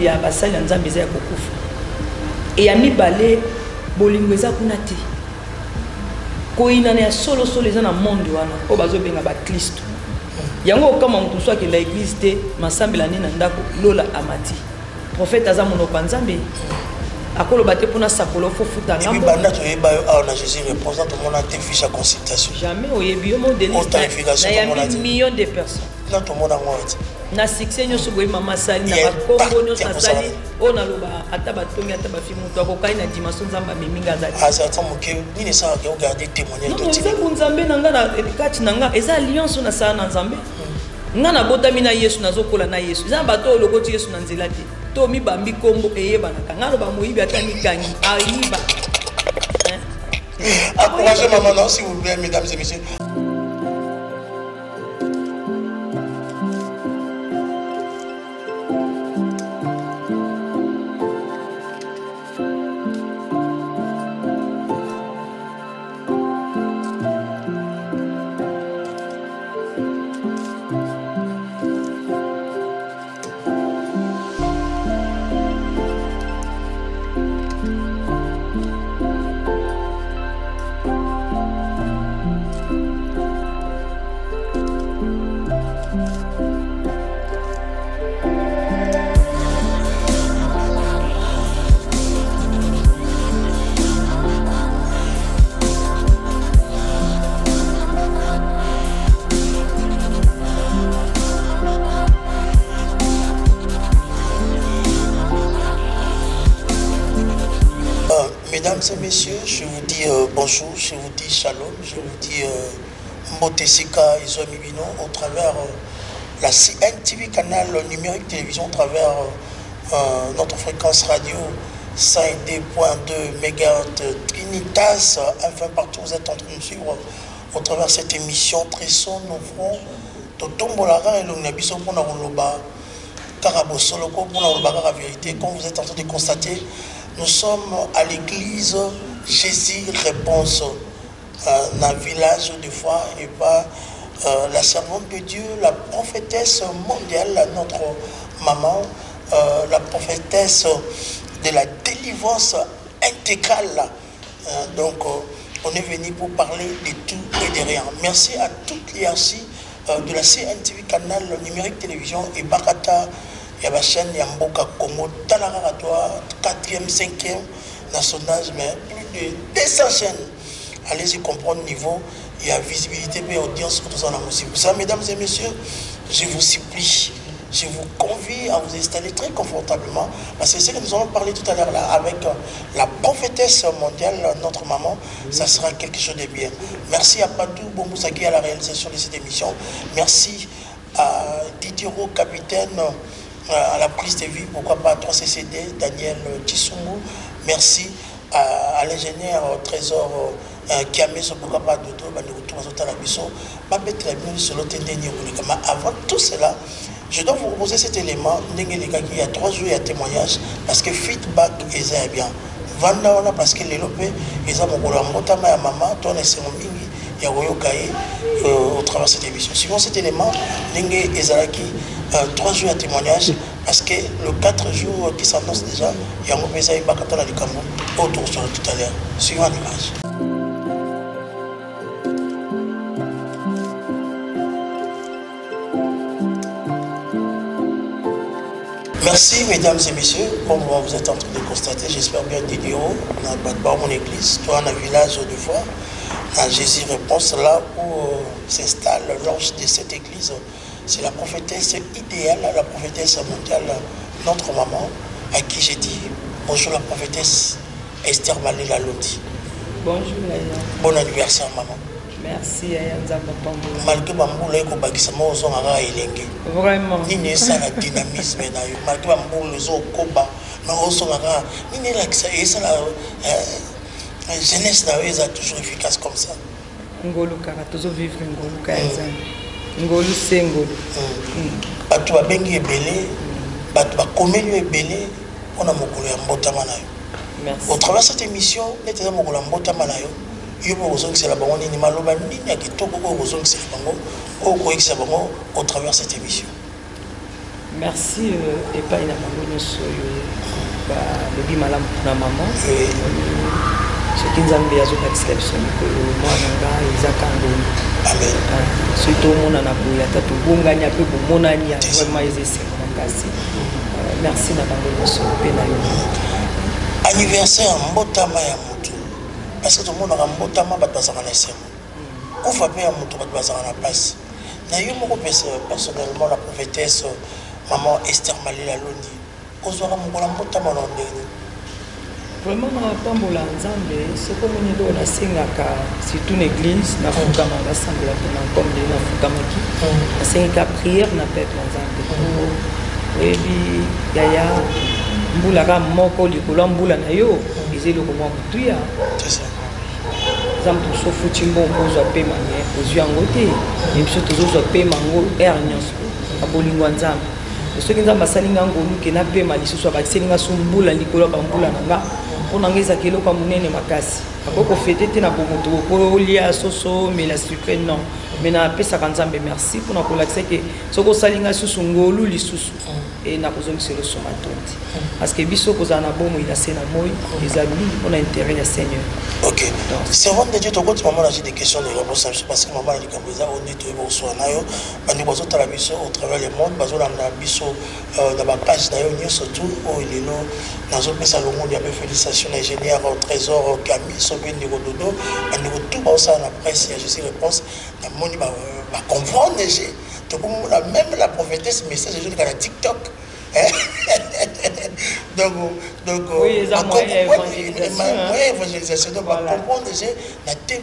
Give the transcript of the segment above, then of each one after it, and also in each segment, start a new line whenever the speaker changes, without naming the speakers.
ya basali nzambe za kokufa et ya mibale bolingo eza kuna te koina na solo eza na monde wana o bazobenga ba Kristo yango kama mutu so akenda église te masambela nini na ndako lola amati prophète aza monopa nzambe akolo bate pona sakolo fo futa ngambo.
Et puis banda to yeba on a Jésus répondant tout le monde a tes fiches à consultation.
Jamais oyebi yo mo de liste. Il y a millions de personnes.
Non tout le monde a moite.
Na succès nyo soboy mama sali na bakombo nyo sali ona loba ata batongi ata bafi mutu akokai na dimension nzamba meminga zali.
Ah ça tant moke ni ne ça regarder témoignage de
Dieu. Nzambe nzambe nanga na kati nanga eza alliance na sa na nzambe. Nga na botami na Yesu nazokola na Yesu. Za bato lokoti Yesu na nzela te. To mi bambi kombo eyeba na kanga loba moyibi atani kangi ayiba.
Encouragez maman s'il vous plaît mesdames et messieurs. Mesdames et messieurs, je vous dis bonjour, je vous dis shalom, je vous dis Mbotesika Izoamibino au travers la CNTV canal numérique télévision, au travers notre fréquence radio 102.2 MHz Trinitas, enfin partout vous êtes en train de suivre au travers cette émission Tresson, nos fronts, Totombolara et l'Ognabiso pour Naroloba, Karabosoloko pour Naroloba, la vérité, comme vous êtes en train de constater. Nous sommes à l'église Jésus Réponse, dans le village de foi, et pas la servante de Dieu, la prophétesse mondiale, notre maman, la prophétesse de la délivrance intégrale. Donc, on est venu pour parler de tout et de rien. Merci à toute l'hierarchie de la CNTV canal numérique télévision et Bakata. Il y a la chaîne Yamboka Congo, Talaratoa, 4e, 5e, national, mais plus de 200 chaînes. Allez-y comprendre le niveau, il y a visibilité, mais audience, tout en musique. Pour ça, mesdames et messieurs, je vous supplie, je vous convie à vous installer très confortablement, parce que c'est ce que nous allons parler tout à l'heure là, avec la prophétesse mondiale, notre maman, ça sera quelque chose de bien. Merci à Padou Bomboussaki à la réalisation de cette émission. Merci à Didier Roux, capitaine, à la prise de vie, pourquoi pas 3CCD, Daniel Tissoumu. Merci à l'ingénieur Trésor qui a mis ce pourquoi pas Dodo, avant tout cela, je dois vous proposer cet élément. Il y a 3 jours, il y a témoignage, parce que feedback est bien. Vanda, parce que les lopés, ils ont un maman, toi, il y a au travers de cette émission. Suivant cet élément, Nengue Ezalaki, 3 jours à témoignage, parce que le 4 jours qui s'annonce déjà, il y a un message qui est du Cameroun, autour sur tout à l'heure. Suivant l'image. Merci mesdames et messieurs, comme vous êtes en train de constater, j'espère bien Didier, dans mon église, toi dans le village de foi, dans Jésus Réponse, là où s'installe l'ange de cette église. C'est la prophétesse idéale, la prophétesse mondiale, notre maman, à qui j'ai dit bonjour la prophétesse Esther Malela Loti.
Bonjour Yaya.
Bon anniversaire maman.
Merci Yaya Nzamba Pamboula.
Malgré Bamboula et Kobakisama aux hommes à Elenge.
Vraiment.
Il y a ça la dynamisme d'ailleurs. Malgré Bamboula les hommes Koba, mais aux hommes à il y a ça et ça la jeunesse d'ailleurs est toujours efficace comme ça.
Ngolo Kara, toujours vivre Ngolo Kara. Ngolo c'est Ngolo.
Bato babengi ebele, bato bakomeli ebele, on a mokolo ya mbotama na yo.
Merci.
Au travers de cette émission, nous avons mokolo ya mbotama na yo. Yo bo ozongi c'est la bango ni maloba nini ya kitoko ko ozongi c'est bango, o ko ekisa bango au travers de cette émission.
merci epai na bango nyonso oyo balobi malamu mpona mama soki nzambe azolakisa biso mikolo mwana ngai ezaka ngolu soki tomonana boye ata tobongani ape bomonani ya vraiment eza esengo makasi merci na bango nyonso mpe na yo
anniversaire mbotama ya motu parce que tomonaka mbotama bato bazalaka na esengo kufa mpe ya motu bato bazalaka na mpasi na yo moko pesa personnellement la prophétesse maman Esther Malela Londi ozwaka mokola mbotama na ndenge
vraiment na pambola nzambe soko moni ndo nasengaka surtout na église nafukama nasambela mpona comme nde nafukamaki nasengaka prière na peuple nzambe oyebi yaya mbula ka moko likolo mbula na yo eza eloko mwa motuya eza moto sofuti mbongo ozwa pema me ozwi yango te ye biso tozozwa pema yango ere nyonso na bolingo ya nzambe soki nzambe asali nga ngoluke napema lisusu abakiseli nga so mbula likolo ya bambula na nga mpo na nga ezaka eloko ya monene makasi akoko fete te na bomoto kolia soso mela sucre non me napesaka nzambe merci mpona kolakisa ke soki osali nga lisusu ngolu lisusu e nakozongisa eloso matondi parce que biso kozala na bomoi na se na moi eza mingi mpona intérêt ya seigneur.
Ok, servant de Dieu, tu as maman j'ai des questions de réponse parce que maman a dit que on est tout au nayo bandi bazo tala biso au travers le monde bazo landa biso dans ma page d'ailleurs nous surtout au lelo nazo pesa longo ya félicitations ingénieur au trésor Camille Sobin de Gododo bandi ko tout ba ça na presse ya je sais réponse na moni ba comprendre j'ai tout comme même la prophétesse message je dans TikTok. donc
oui,
évangélisation donc on comprend déjà la télé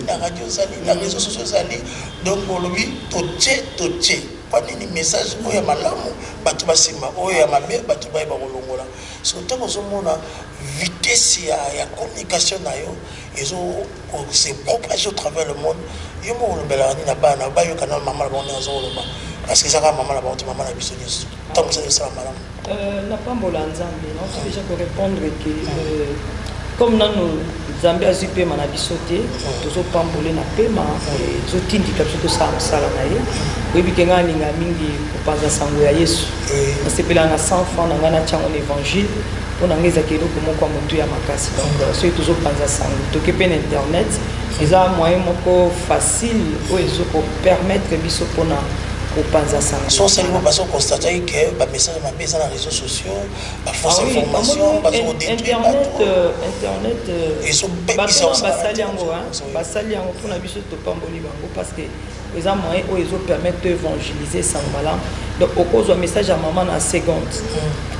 la radio les réseaux sociaux donc on lui toche pas ni message oya malamu batu basima oya mabe batu baye ba kolongola surtout ko zomona vitesse ya communication na yo ezo se propager au travers le monde yo mo lobela ni na bana ba yo kana mama la bonne azo loba parce que ça va maman la bonne maman la business tant que ça malamu
na pambola nzambe non c'est déjà pour répondre que comme nanu nzambe azwi pema na biso te tozopambole na pema ezotindika biso tosala mosala na ye oyebi ke ngai alinga mingi kopanza sango ya yesu nasepelaka na 100 francs na ngai natiango na évangile mpo na ngai ezaka eloko moko ya motu ya makasi donc soki tozopanza sango toke mpe na internet eza moyen moko facile oyo ezokopermettre biso mpona kopanza sango
so seulement parce qu'on constate que ba message ma pesa na réseaux sociaux ba fausse information ba so détruire
internet basali yango mpona biso topamboli bango parce que eza moyen oyo ezopermettre to évangéliser sango malamu donc okozwa message ya mama na seconde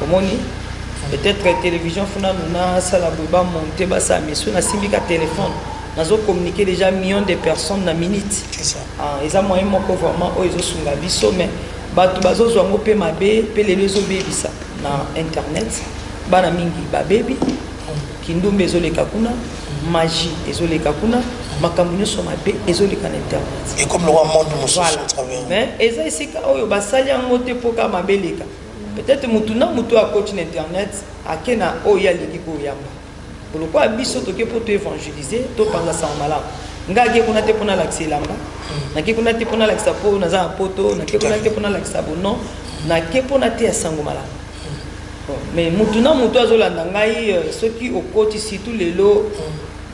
omoni peut-être télévision funa nuna sala boye bamonte basala meso nasimbika téléphone nazo communiquer déjà millions de personnes na minute eza moyen moko vraiment oyo ezosunga biso mais bato bazozwa ngo mpe mabe mpe lelo ezobebisa na internet bana mingi babebi kindumba ezoleka kuna magie ezoleka kuna makambo nyonso mabe ezoleka na internet
et comme le roi monde mosusu à travers
mais eza esika oyo basali yango te mpo ka mabe eleka peut-être mutu na mutu akoti na internet ake na oyo alingi koyamba pourquoi biso toke po to évangéliser to panza sango malamu ngaki kuna te pona lakisa elamba naki kuna te pona lakisa po naza na poto naki kuna te pona lakisa bono naki pona te ya sango malamu mais mutu na mutu azolanda ngai soki okoti surtout lelo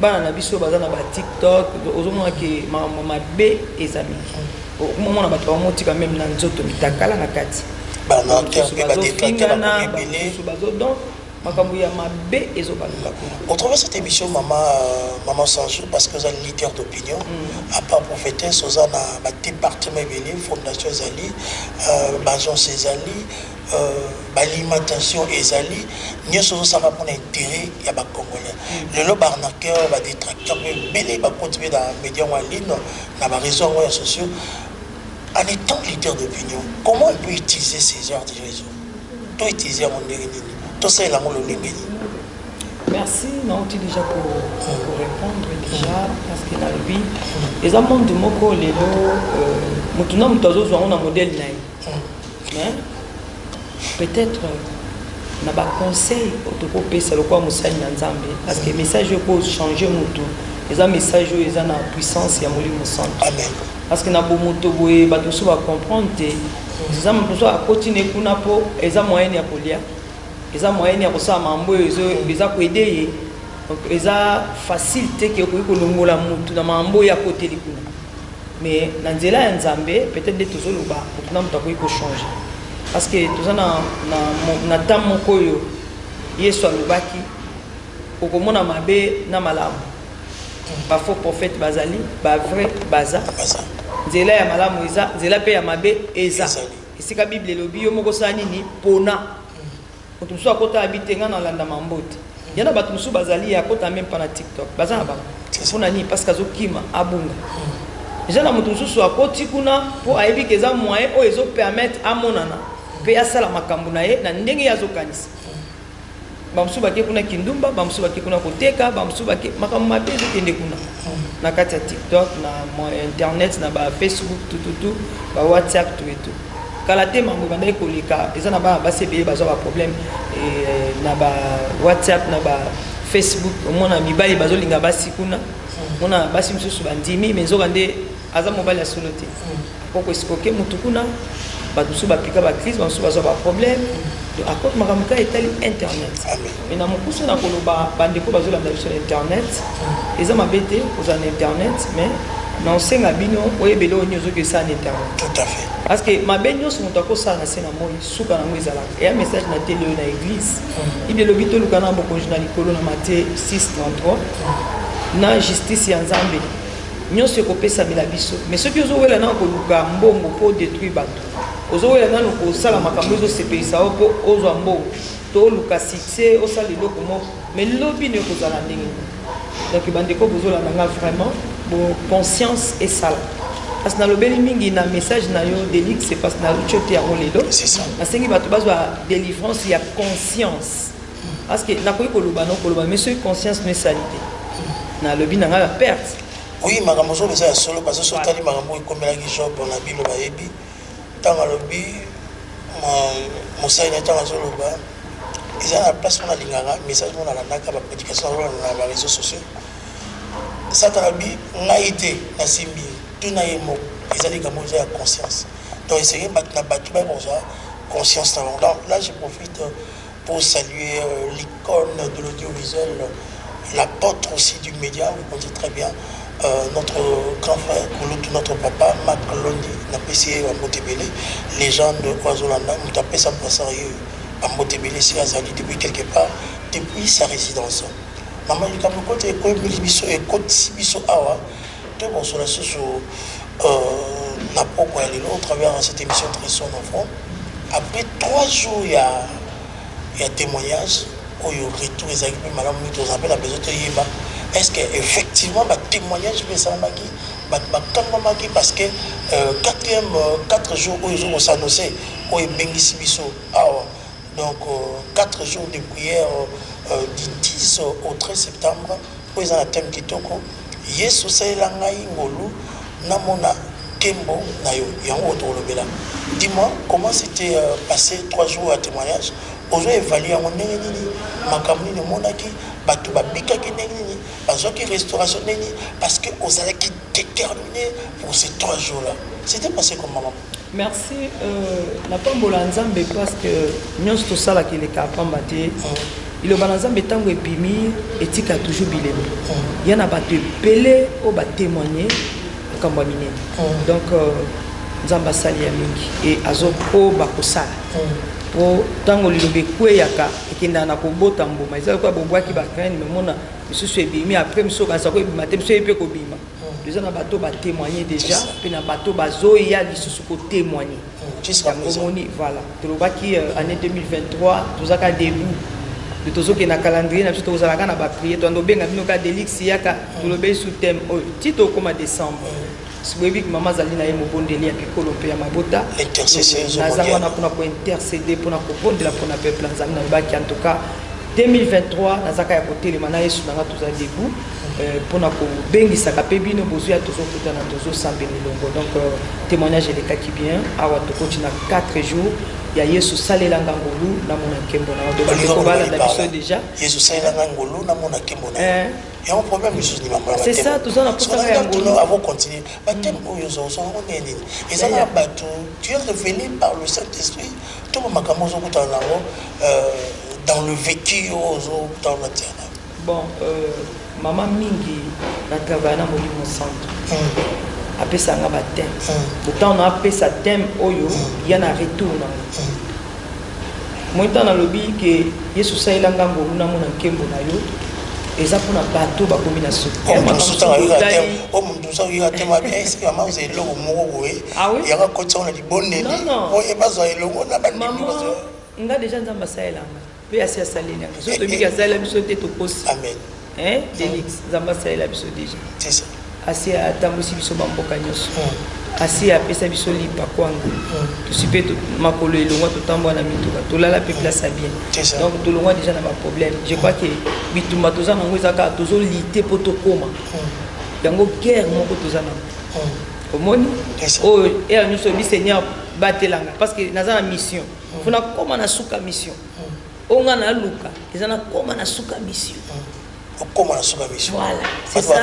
bana na biso baza na ba TikTok ozomona ke mabe eza mingi okomona bato bamotika même na nzoto mitakala na kati
bana terpe ba détracteur ba rebelle
donc makambo ya mabe ezobaluka kuna.
Au travers cette émission maman Sanjou parce que vous êtes leader d'opinion à part prophétesse aux ana ba département belé fondation Zali agence Zali l'alimentation ezali nyoso ça va pour intérêt ya ba congolais le lo barnaqueur ba détracteur belé ba continuer dans médias en ligne na ba réseaux sociaux en étant leader d'opinion comment on peut utiliser ces genres de réseaux toi utiliser mon tout ça est là mon
merci non tu déjà pour répondre déjà parce que dans le vie les amants de moko lelo mutuna mutazo zo on a modèle naï mais peut-être na ba conseil autoko pesa le quoi musai na nzambe parce que message ko changer mutu les message ils en a puissance ya molimo santo
amen
parce que na bo mutu boye ba to so ba comprendre eza moto a continuer kuna po eza moyen ya kolia eza moyen ya kosala mambo eza koede ye donc eza facile te ke okoki kolongola motu na mambo ya koteli kuna mais na nzela ya nzambe peut-être nde tozoloba kuna moto akoki kochanger parce que toza na temps moko oyo yesu alobaki okomona mabe na malamu bafaux prophète bazali bavrai baza nzela ya malamu eza nzela mpe ya mabe eza esika bible elobi yo moko osala nini mpona moto mosusu akota abite nga na olanda mambo te yana bato mosusu bazali akota meme mpa na tiktok baza na bango mpona nini parce que azokima abunga eza na moto mosusu akoti kuna mpo ayebi ke eza moyen oyo ezopermettre amonana mpe asala makambo na ye na ndenge ye azokanisa bamosusu bake kuna kindumba bamosusu bake kuna koteka bamosusu bake makambo mabe ezokende kuna na kati ya tiktok na internet na bafacebook tututu bawhatsapp tout et tout kala te mambo bandaki koleka eza na bana basi ebele bazwa baproblème na bawhatsapp na bafacebook omona mibali bazolinga basi kuna mona basi mosusu bandimi mais ezoka nde aza mobali ya solo te poko esikoke motu kuna bato mosusu bapika bacrise bamosusu bazwa baproblème akoti makambo ka etali internet mais na mokusu na koloba bandeko bazolanda biso na internet eza mabe te kozala na internet mais na osenga bino oyebele oyo nyonso ozoki esala na internet
tout à fait
parce que mabe nyonso moto akosala na se na moi suka nango ezalaka eya message na tele oyo na église ibi elobi toluka na bokonzi na likolo na Matthieu 6:33 na justice ya nzambe nyonso ekopesamela biso mais soki ozowela na koluka mbongo mpo détruire bato ozowela nano kosala makambo ezosepelisa o mpo ozwa mbongo to oluka succès osala eloko moko mais lobi no ekozala ndenge donc bandeko bozolanda nga vraiment bo conscience esala parce que nalobeli mingi na message na yo Delix c'est parce que naluti yo te yango lelo nasengi bato bazwa délivrance ya conscience parce que nakoki koloba no koloba mais soki conscience no esali te nalobi na nga ya perte
oui makambo ozo eza ya solo parce que sotali makambo ekomelaki job na bino bayebi ntango alobi mosali na ntango azoloba eza na place mona alingaka message mona alandaka baprédication azolanda na baréseau sociaux satan abi ngai te nasimbi tuna ye moko ezali likambo eza ya conscience donc esenge na bato bakozwa conscience na bango donc là je profite pour saluer l'icône de l'audiovisuel l'apôtre aussi du média vous connaissez très bien notre grand frère Kouloutou, notre papa Marc Londi na PCA à Motebele légende de Kwazolanda nous tapé sa sérieux à Motebele c'est Azali depuis quelque part depuis sa résidence maman il comme côté école biso et côté biso awa de bon sur la sur na poko elle au travers de cette émission très son enfant après 3 jours il y a témoignage au retour les équipes madame nous on appelle la besoin de yeba est-ce que effectivement ba témoignage mais ça maki ba maki parce que 4 jours où ils ont s'annoncé au bengisi biso awa donc 4 jours de prière du 10 au 13 septembre où ils ont un thème kitoko yesu saela ngai ngolu namona kembo na yo yango tolobela dis-moi comment s'était passé 3 jours à témoignage ozo évaluer en ndenge nini makambo ni monaki bato babikaki ndenge nini bazwaki restauration ndenge nini parce que ozalaki déterminé pour ces 3 jours là c'était passé comment maman
merci na pambola nzambe parce que nyonso tosalaki eleka pamba te iloba na nzambe ntango ebimi etika toujours bilemi ya na bato ebele oyo batémoigne makambo ya minene donc nzambe asali ya mingi e azopo bakosala po tango liloba ekweyaka ekendaka na kobota mbuma eza lokola bobwaki bagraine memona misusu ebimi après misusu okanisa koebima te misusu eyebi mpe kobima eza na bato batémoigne déjà mpe na bato bazoya lisusu kotémoigne yango moni voilà tolobaki année 2023 tozaka début de tozoke na calendrier na biso tozalaka na bapriere toandobenga bino ka Delix yaka tolobeli sous thème oyo ti tokóma décembre siboyebi mama azali na ye mobondeli ya pikolo mpe ya mabota naza wana mpona kointercéder mpona kobondela mpona peuple ya nzambe nalobaki en tout cas 2023 nazaka ya kotelema na yesu nanga toza debout mpona kobengisaka mpe bino bozwi ya tozokutana tozosambela elongo donc témoignage elekaki bien awa tokoti na 4 jours ya yesu salelanga ngolu namona nkembo na yo balanda biso déjà
yesu salelanga ngolu namona nkembo na yo Il y a un problème,
c'est ça, tout ça, on a pour ça.
Avant de continuer, et ça, tu es révélé par le Saint-Esprit, tout le monde dans le vécu, dans la terre.
Bon, maman Mingi, a travaillé dans mon centre. Après ça, on a un thème. Pourtant, on a appelé ça thème, il y a un retour. Moi, je suis lobby que Yesu sai langa ngona mona nkembo na yo eza pona bato ba combination nga déjà nzamba sai langa pe asi asaleli nga so to bi ka sala biso te to posi
amen
hein Delix nzamba sai la biso déjà
c'est ça
asi atambusi biso bamboka nyonso asi apesa biso lipa kwanga tusipe makolo elongwa totambwa na mituka tolala pe place bien donc tolongwa déjà na ba problème je crois que bitumba toza nango ezaka tozo lité po tokoma yango guerre moko toza nango omoni o et nous sommes Seigneur batelanga parce que naza na mission funa koma na suka mission onga na luka ezana koma na suka mission.
Comment la mission?
Voilà. C'est ça.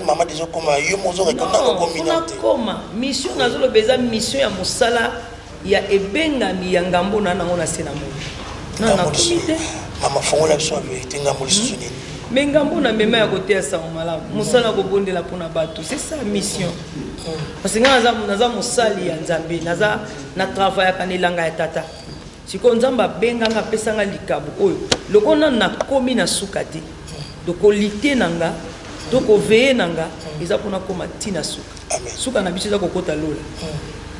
Maman déjà comment yo mozo reconnaître communauté.
Comment mission nazo le besoin mission ya mosala ya ebenga mi ya ngambo na nango na sena mo. Na na comité.
Maman fongo la biso vérité ngambo lisusu nini.
Mais ngambo na mema ya côté ya sa mala. Mosala ko bondela pona bato. C'est ça mission. Parce que naza mosali ya Nzambe, naza na travail kanelanga ya tata. Siko Nzamba benga nga pesanga likabu oyo. Lokona na komi na sukati. Donc lité nanga donc veiller nanga eza pona koma tina suka suka na biso za kokota lola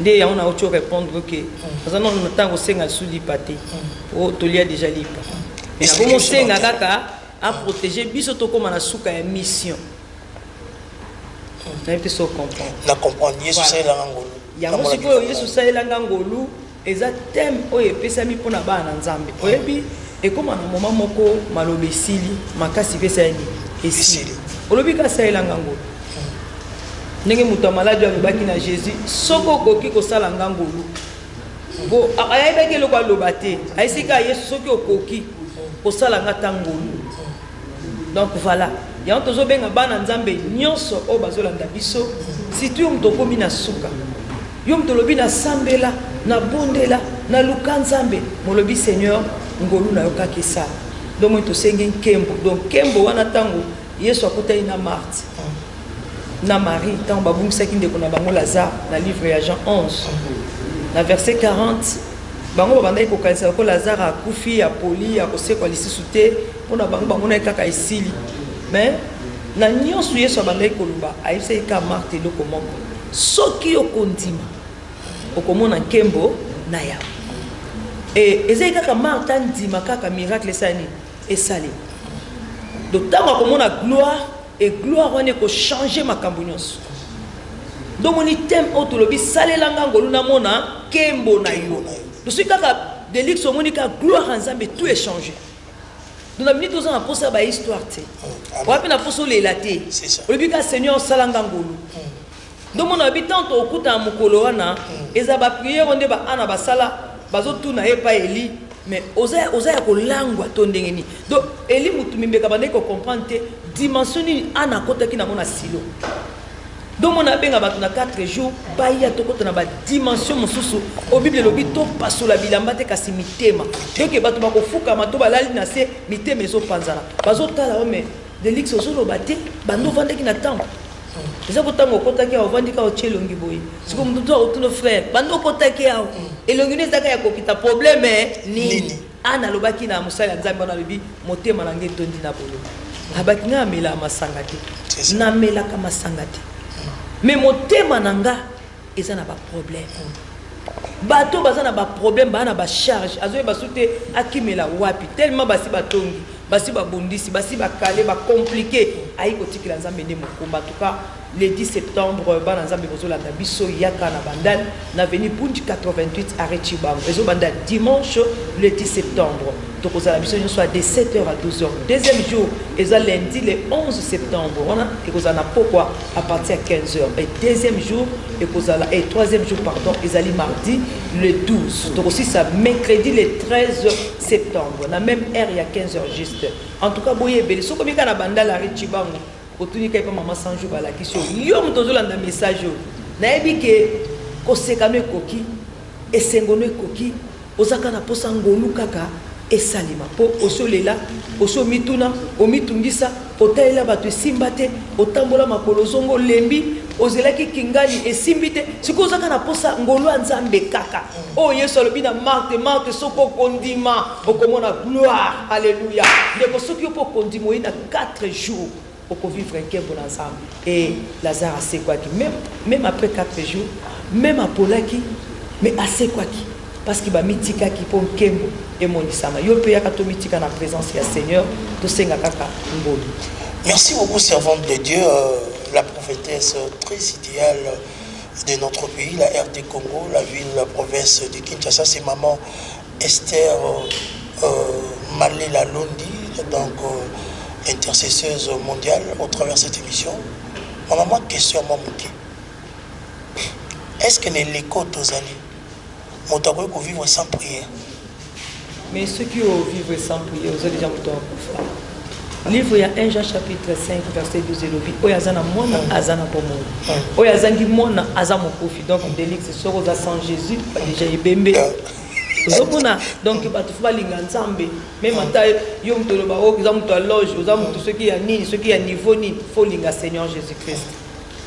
nde ya on a autre répondre que parce que non tango senga sous lipate o tolia déjà lipa et comme senga kaka à protéger biso to koma na suka ya mission na peut se comprendre
na comprendre Yesu sai la ngolo
ya mo siko Yesu sai la ngolo eza thème o epesami pona bana Nzambe oyebi. Et comme à un moment moko malobe sili makasi pesa ni esili olobi ka sa elanga ngolo ndenge muto malade alobaki na Jésus soko koki ko sala ngangolo bo ayebeke lokwa lobate aisika Yesu soki okoki ko sala ngata ngolo donc voilà ya ontozo benga bana Nzambe nyonso o bazolanda biso surtout mtokomi na suka yo mtolobi na sambela na bondela na luka Nzambe molobi Seigneur ngolu na yoka kisa donc moi to sengi kembo donc kembo wana tango Yesu akuta ina Marthe na Marie tango babungisa kinde kona bango Lazare na livre ya Jean 11 na verset 40 bango babandai ko kanisa ko Lazare akufi ya poli ya kosekwa lisusu te pona bango na kaka esili mais na nyonso Yesu abandai ko luba aise ka Marthe loko moko soki okondima okomona kembo na ya. Et ezali kaka Marthe ndima kaka miracle sani esali. Donc tant comme on a gloire et gloire on est ko changer makambo nyonso. Donc on item autolobi salela ngangolu na mona kembo na yo. Donc c'est kaka Delix monika gloire en Nzambe tout est changé. Donc la minute on a posé ba histoire té. On a na poso le laté.
C'est ça.
Le but Seigneur salanga ngolu. Donc mon habitant au kuta mukolo wana ezaba prière on ba ana basala bazo tuna epa Eli mais oza ko langwa to ndengeni donc Eli mutu mimbeka bande ko comprendre dimension ni ana kota ki na mona silo donc mon abenga batu na 4 jours ba ya to kota na ba dimension mosusu au bible lobi to pasola bilamba te kasi mitema donc batu ba ko fuka mato balali na se mitema ezo panzana bazo tala o mais Delix ozolo bate bando vande ki na temple. Les gens qui ont contacté au Vandika au Tchelongi boy. C'est comme tout nos frères. Bando contacté au. Et le ministre d'Aka yako kita problème ni. Ana lobaki na musala nzambe na lobi motema nange tondi na bolo. Abaki nga mela masangati. Na mela ka masangati. Mais motema nanga eza na ba problème. Bato bazana ba problème bana ba charge. Azoye basute akimela wapi tellement basi batongi. Basi ba bondisi basi ba calé ba compliqué aiko tikila nzambe ne mokomba en tout cas le 10 septembre bana nzambe bozola na biso yaka na bandal na venu Punji 88 arrêt Chibam ezo banda dimanche le 10 septembre donc aux la biso soit de 7h à 12h deuxième jour eza lundi le 11 septembre on a et aux na pourquoi à partir de 15h et deuxième jour et et troisième jour pardon ezali mardi le 12 donc aussi ça mercredi le 13 septembre la même heure il y a 15h juste en tout cas boye beli soko mika na bandal arrêt Chibam otuni kai pa mama 100 jours bala ki so yo muto zolanda message na yebi ke ko sekano ekoki esengono ekoki ozaka na posa ngolu kaka esalima po osolela osomituna omitungisa otalela bato esimba te otambola makolo zongo lembi ozelaki kingani esimbi te siko ozaka na posa ngolu ya nzambe kaka oyo yesu alobi na marte soki okondima okomona gloire alleluya ndeko soki opo okondima oyi na 4 jours okovivre nkembo na nzambe et Lazare asekwaki même après 4 jours même apolaki mais asekwaki parce qu'il va mitika qui pour nkembo et monisama yo pe yaka mitika na présence ya Seigneur to senga kaka ngolu.
Merci beaucoup servante de Dieu, la prophétesse très idéale de notre pays, la RD Congo, la ville, la province de Kinshasa. C'est maman Esther Malela Londi, donc intercesseuse mondiale au travers de cette émission. Maman, question à moi, est-ce que les l'écho d'Ozali, on doit vivre sans prière?
Mais ceux qui vivent sans prière, vous avez déjà fait. Livre, il y a 1 Jean chapitre 5, verset 12 et 12. Oyazana mona azana pomo. Oyazangi mona azamo kofi. Donc, Délix, c'est sur aux sans Jésus, déjà ibembe. Donc, il faut aller en Zambé. Même en taille, yom to le baro, ils ont to loge, ils ont tout ce qui a ni, ce qui a niveau ni, faut linga Seigneur Jésus-Christ.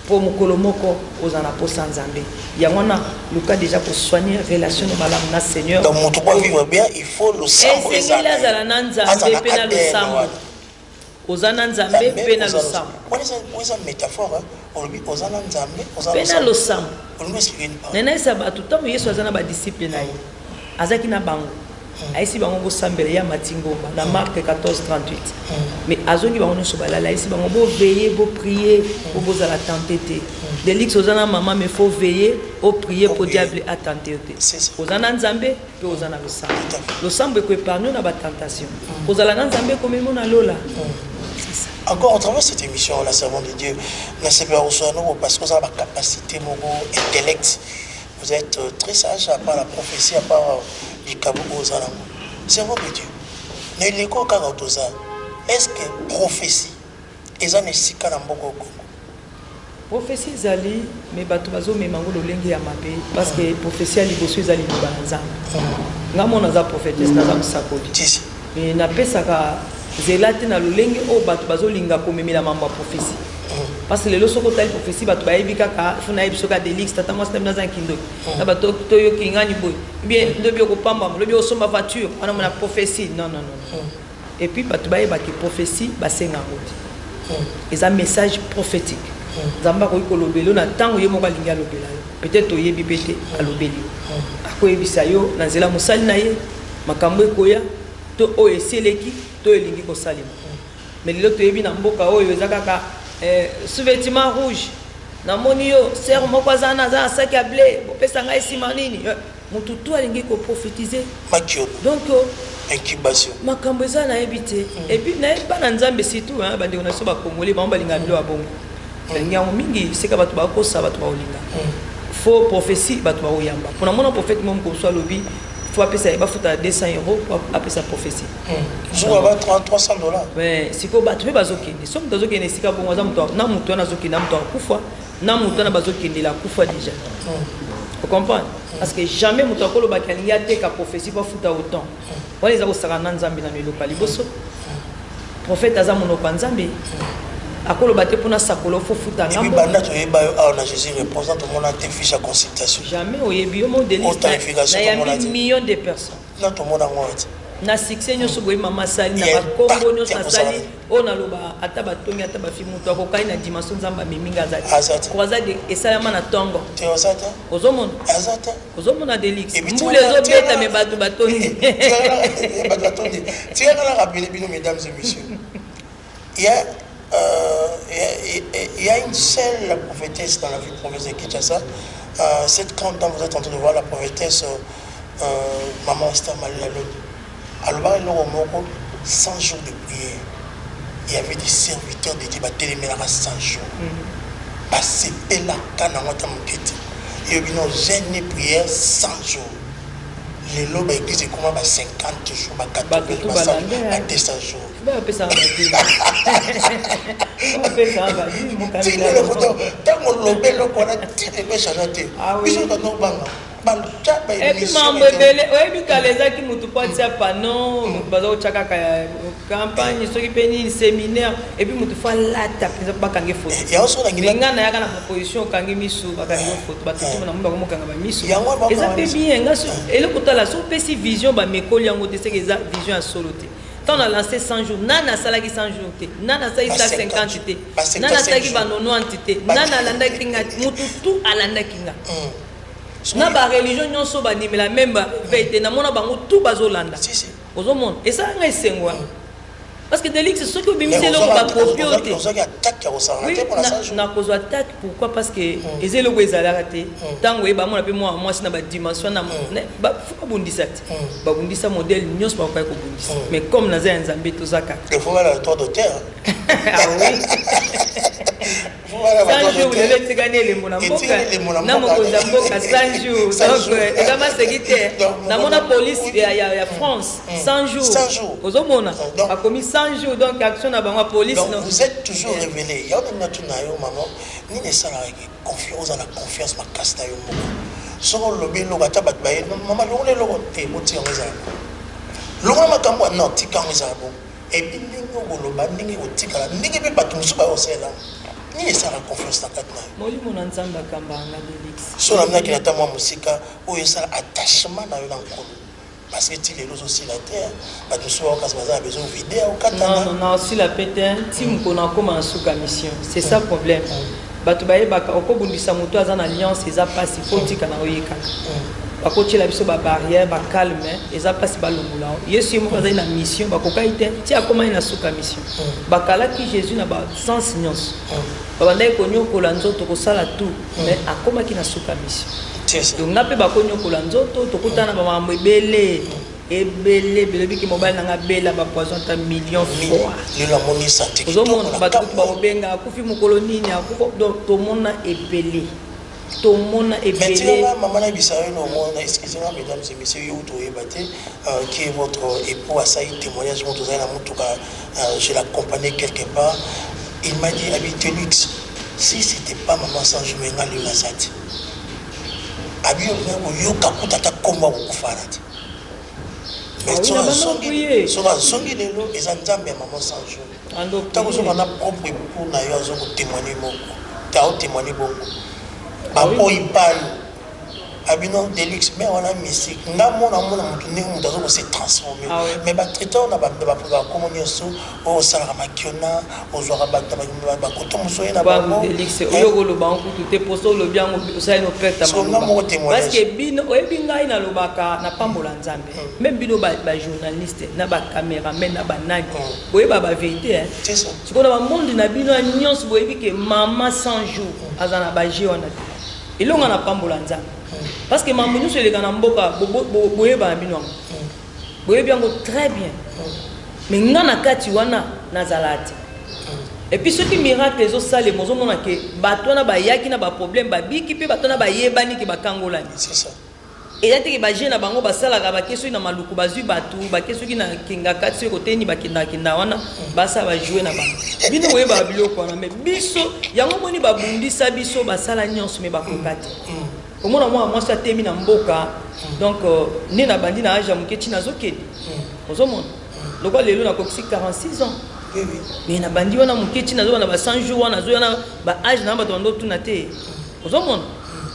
Pour mon colomoko, aux anapostes en Zambé. Il y a le cas déjà pour soigner relation de madame na Seigneur.
Donc, mon droit vivre bien, il faut le sang.
Et c'est là, à la Nanzambé, pénal le sang. Ozana nzambe pe na losambo.
Oza métaphore ozana nzambe
pe na losambo. Nena isa ba tutambo Yesu azana ba disciple na ye. Azaki na bango. Aisi bango go sambele ya matingomba na Marc 14:38. Mais azongi bango so balala aisi bango bo veiller, bo prier, bo bozala tenter te. Délix ozana maman mais faut veiller, au prier pour diable à tenter te. Ozana nzambe pe ozana losambo. Losambo ko épargner na ba tentation. Ozala nzambe ko memo na lola.
Encore au travers de cette émission, la servante de Dieu, parce que vous avez la capacité, intellect, vous êtes très sage à part la prophétie, à part les cabos aux alamans. Servant de Dieu, est-ce que prophétie est un esika na mboko Congo?
Prophétie zali, mais batubazo me mangolo lengi ya mabe, parce que prophétie ali bosu zali banza. Ngamo naza prophétesse naza musakoli. Mais na pesaka zelate na lolenge o bato bazolinga komemela mambo ya prophétie parce que lelo soko tali prophétie bato bayebi kaka funa yebi soka Délix tata moi c'est dans un kindo na bato to yo kingani boy bien ndobi okopamba lobi osomba voiture on a na prophétie non et puis bato bayeba ki prophétie basenga ngoti et un message prophétique zamba ko ikolobelo na tango ye moko linga lobela peut-être oyebi bete alobeli akoyebisa yo na nzela musali na ye makambo ekoya to o eseleki to elingi ko salima mais l'autre yebi na mboka oyo ezakaka sous-vêtement rouge na moni yo ser moko azana za sac à blé bopesa ngai sima nini mutu to alingi ko prophétiser donc
incubation
makambo eza na ebité et puis na bana nzambe surtout bande on a so ba congolais ba balinga bilo abongo balinga mingi seka bato ba ko sa bato ba olinga faux prophétie bato ba oyamba pour na mona prophète mom ko so lobi faut appeler ça, il va foutre 200 € pour appeler ça prophétie.
Je vais avoir 300 $.
Mais si vous battez, vous allez si vous avez si vous avez déjà. Vous comprenez? Parce que jamais vous avez une prophétie pour foutre autant. On les a aussi Nzambi dans le local. Prophète Azam Nopanzambi. Akolo bate pour na sakolo faut foutre
ngambo. Et puis banda to yeba on a Jésus répondant tout le monde a tes fiches à consultation.
Jamais oyebi yo mo Délix. Il y a millions de personnes.
Non tout le monde a moi.
Na succès nyo so boy mama sali na Congo nyo sali on a loba ataba tongi ataba fi muto ko kai na dimension nzamba miminga zati. Croisade esalama na tongo.
Tu osata?
Ozomona.
Azata.
Ozomona Délix. Mbule zo beta me batu batongi.
Tu as la rappeler bino mesdames et messieurs. Il y a une seule prophétesse dans la ville province de Kinshasa. Cette grande dame, vous êtes en train de voir la prophétesse Maman Esther Malela Londi. Alors, il y a 100 jours de prière. Il y avait des serviteurs de Dieu qui étaient 100 jours. Parce que là, quand on a il y a une jeune prière 100 jours. Les lots d'église c'est comment 50 jours, 80 jours, 200 jours.
ça va dire mon
tire les photos tant on lobé le qu'on a tiré les chanaté biso ka no banga balta ba
et puis mambo belé oyebi kaleza ki mutu po tia pano bazo chaka ka campagne soki peni séminaire et puis mutu fa lata pesa ba kange photo
ya oso na
nginga na yaka na proposition kange misu ba kange photo ba tutu na mba ko kanga ba misu eza pe bien ngaso ele kotala so pesi vision ba mekoli yango te seke eza vision ya solo te. Quand on a lancé 100 jours, nana salaki 100 jours, nana salaki 50, nana salaki 90, nana landa kinga, mutu tout à landa kinga. Na ba religion nyonso ba ni la même vérité na mona bango tout bazolanda. Ozo monde et ça ngai sengwa. Parce que Delix c'est ce que bimisé le ba copioté. Na cause attaque pourquoi parce que ezelo bezala raté tango e ba mona pe moi sina ba dimension na ba faut bundisa ba bundisa modèle nyos ba ko bundisa mais comme na za nzambe to zaka
il faut voir le tour de terre.
Ah oui. Sanjo le tigane le mona mboka na moko za mboka sanjo donc eza ma sécurité na mona police ya France 100 jours ozo mona a commis 100 jours donc action na bango police
donc vous êtes toujours révélé il y a une note na yo maman ni ne sala confiance à la confiance ma casta yo moko soko lobi lo bata bat baye maman lo le lo te moti ngeza lo ma kamwa non tika ngeza bo et puis ndingo boloba ndingi otikala ndingi pe batu musuba osela ni ça la confiance dans quatre mois
moli mon nzamba kambanga Delix
so na mna kinata mwa musika oyo ça attachement na yo na nkolo parce que tu les aussi la terre batu so ka baza besoin vidéo katana
non aussi la pétain tim kona koma suka mission c'est ça problème batu baye baka okobundisa mutu azana alliance eza passe faut tika na oyeka bakotie la biso ba barrière ba calme eza passe ba longula yesu mo kaza ina mission bakoka ite ti akoma ina suka mission bakala ki Jésus na ba sens nyonso babandai konyokola nzoto kosala tout mais akoma ki na suka mission donc nape bakonyokola nzoto tokutana ba mambo ebele belobi ki mobile nanga bela ba poison ta million fois
le la moni santé
ozo mona batu ba obenga akufi mukolo nini akuko donc to mona ebele tout le monde est belé.
Maman a dit excusez-moi mesdames et messieurs, qui est votre époux, à ça il témoignage, je l'accompagnais quelque part. Il m'a dit, habitez luxe, si c'était pas maman sans je me n'allais la sati. Habitez yo kakuta ta komba au kufarati. Mais son lelo et zanzambe maman sans je. Tant que on a propre époux na yo zo témoigner moko. Ta témoigner beaucoup. Apo ipal abino Delix mais on a mystique nga mona mutu ne mutu azo se transformer mais ba traiteur na ba comme nyoso o sala makiona o zwa ba ba koto musoye na ba
Delix oyo golo ba nkutu te poso lo biango osala no perte parce que bino oyebi ngai na lobaka na pambola nzambe même bino ba journaliste na ba cameraman na ba nani oyeba ba vérité
c'est ça
ce qu'on a monde na bino nyonso boyebi que maman 100 jours azana ba jiona ilonga na pambola nzambe parce que maman nous les kana mboka boyeba bino boyebi yango très bien mais ngana kati wana nazalati et puis ce qui miracle les autres salles mozo mona ke bato na ba yaki na ba problème ba biki pe bato na ba yebani ki bakangolani
c'est ça
et là te ba jena bango ba sala ka ba keso na maluku bazui batu ba keso ki na kinga kati so koteni ba kinda wana ba sa ba jouer na bango bino boyeba biloko wana mais biso yango moni ba bundisa biso ba sala nyonso me ba kokati komona moi ça temi na mboka donc ni na bandi na âge muketi na zokedi ozomona lokwa lelo na koksi 46 ans mais na bandi wana muketi na zo na ba 100 jours wana zo na ba âge na ba tondo tuna te ozomona